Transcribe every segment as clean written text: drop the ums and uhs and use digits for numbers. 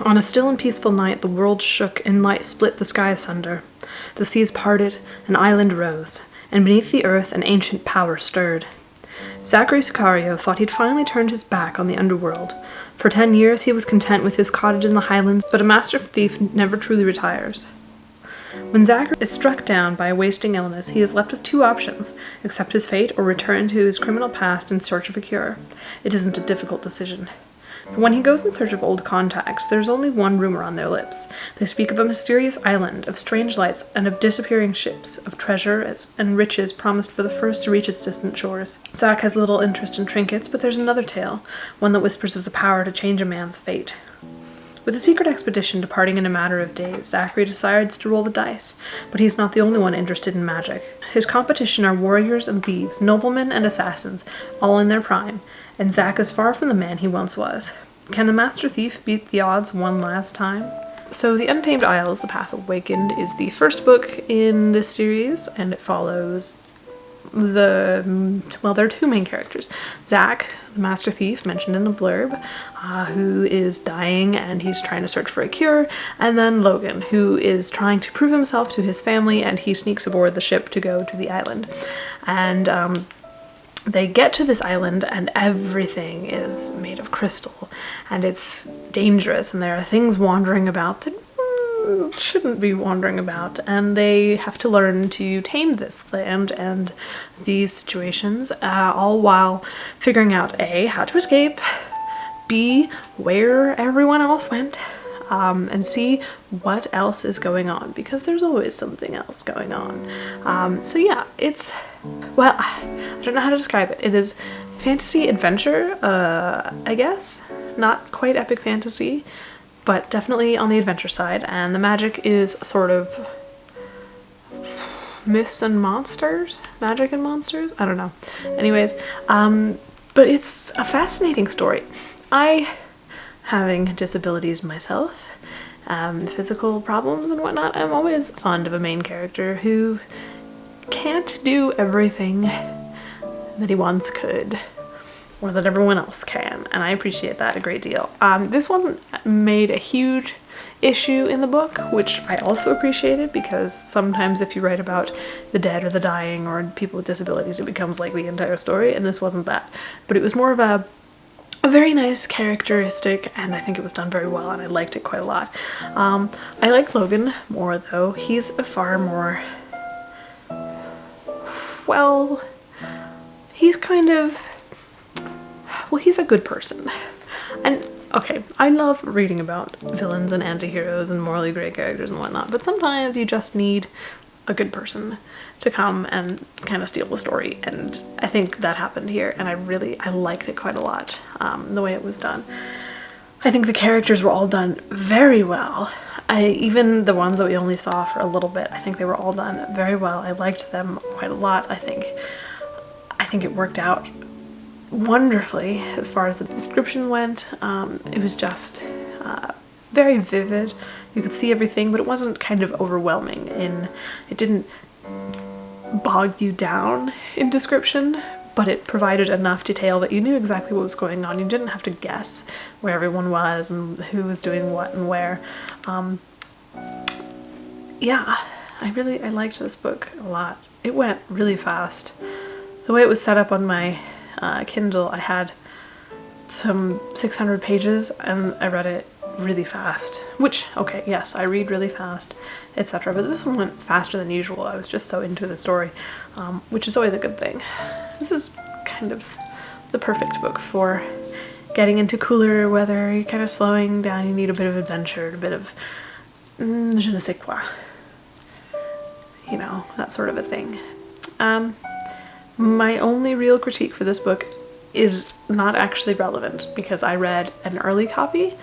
On a still and peaceful night, the world shook and light split the sky asunder. The seas parted, an island rose, and beneath the earth an ancient power stirred. Zachary Sicario thought he'd finally turned his back on the underworld. For 10 years he was content with his cottage in the Highlands, but a master thief never truly retires. When Zachary is struck down by a wasting illness, he is left with 2 options: accept his fate or return to his criminal past in search of a cure. It isn't a difficult decision. But when he goes in search of old contacts, there's only one rumor on their lips. They speak of a mysterious island, of strange lights, and of disappearing ships, of treasure and riches promised for the first to reach its distant shores. Zach has little interest in trinkets, but there's another tale, one that whispers of the power to change a man's fate. With the secret expedition departing in a matter of days, Zachary decides to roll the dice, but he's not the only one interested in magic. His competition are warriors and thieves, noblemen and assassins, all in their prime, and Zach is far from the man he once was. Can the Master Thief beat the odds one last time? So The Untamed Isles, The Path Awakens, is the first book in this series, and it follows there are 2 main characters. Zach, the Master Thief, mentioned in the blurb, who is dying and he's trying to search for a cure, and then Logan, who is trying to prove himself to his family, and he sneaks aboard the ship to go to the island. And they get to this island and everything is made of crystal and it's dangerous and there are things wandering about that shouldn't be wandering about, and they have to learn to tame this land and these situations, all while figuring out A, how to escape, B, where everyone else went, and C, what else is going on, because there's always something else going on. So yeah, it's, well, I don't know how to describe it. It is fantasy adventure, I guess. Not quite epic fantasy, but definitely on the adventure side, and the magic is sort of myths and monsters? Magic and monsters? I don't know. Anyways, but it's a fascinating story. Having disabilities myself, physical problems and whatnot, I'm always fond of a main character who can't do everything that he once could, or that everyone else can, and I appreciate that a great deal. This wasn't made a huge issue in the book, which I also appreciated, because sometimes if you write about the dead or the dying or people with disabilities, it becomes like the entire story, and this wasn't that. But it was more of a very nice characteristic, and I think it was done very well, and I liked it quite a lot. I like Logan more, though. He's a far more, well, he's kind of, well, he's a good person. And okay, I love reading about villains and anti-heroes and morally gray characters and whatnot, but sometimes you just need a good person to come and kind of steal the story, and I think that happened here, and I liked it quite a lot, the way it was done. I think the characters were all done very well. Even the ones that we only saw for a little bit, I think they were all done very well. I liked them quite a lot. I think it worked out wonderfully as far as the description went. It was just very vivid. You could see everything, but it wasn't kind of overwhelming. It didn't bog you down in description, but it provided enough detail that you knew exactly what was going on. You didn't have to guess where everyone was and who was doing what and where. Yeah, I liked this book a lot. It went really fast. The way it was set up on my Kindle, I had some 600 pages and I read it really fast, which, okay, yes, I read really fast, etc., but this one went faster than usual. I was just so into the story, which is always a good thing. This is kind of the perfect book for getting into cooler weather. You're kind of slowing down, you need a bit of adventure, a bit of je ne sais quoi, you know, that sort of a thing. My only real critique for this book is not actually relevant, because I read an early copy,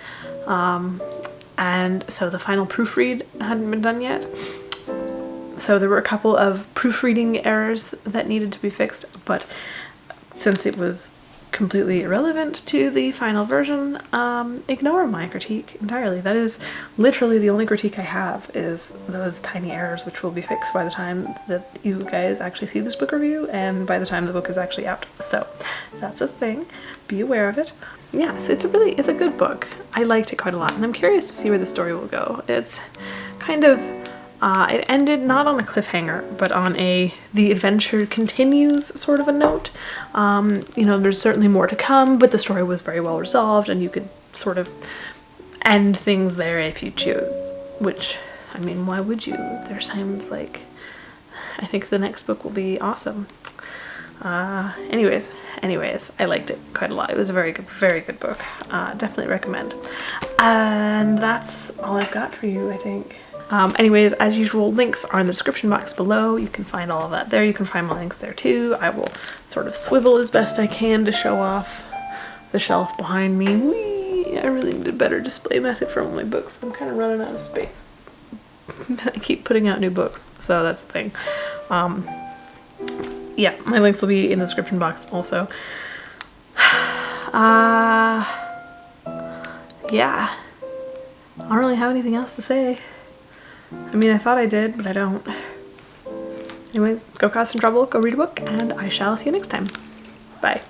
and so the final proofread hadn't been done yet. So there were a couple of proofreading errors that needed to be fixed, but since it was completely irrelevant to the final version, ignore my critique entirely. That is literally the only critique I have, is those tiny errors, which will be fixed by the time that you guys actually see this book review and by the time the book is actually out. So that's a thing. Be aware of it. Yeah, so it's a good book. I liked it quite a lot, and I'm curious to see where the story will go. It's kind of it ended not on a cliffhanger, but on the adventure continues sort of a note. You know, there's certainly more to come, but the story was very well resolved, and you could sort of end things there if you choose. Which, I mean, why would you? There sounds like, I think the next book will be awesome. Anyways, I liked it quite a lot. It was a very good book. Definitely recommend. And that's all I've got for you, I think. Anyways, as usual, links are in the description box below. You can find all of that there. You can find my links there too. I will sort of swivel as best I can to show off the shelf behind me. Whee! I really need a better display method for all my books. I'm kind of running out of space. I keep putting out new books, so that's the thing. Yeah, my links will be in the description box also. Yeah. I don't really have anything else to say. I mean, I thought I did, but I don't. Anyways, go cause some trouble, go read a book, and I shall see you next time. Bye.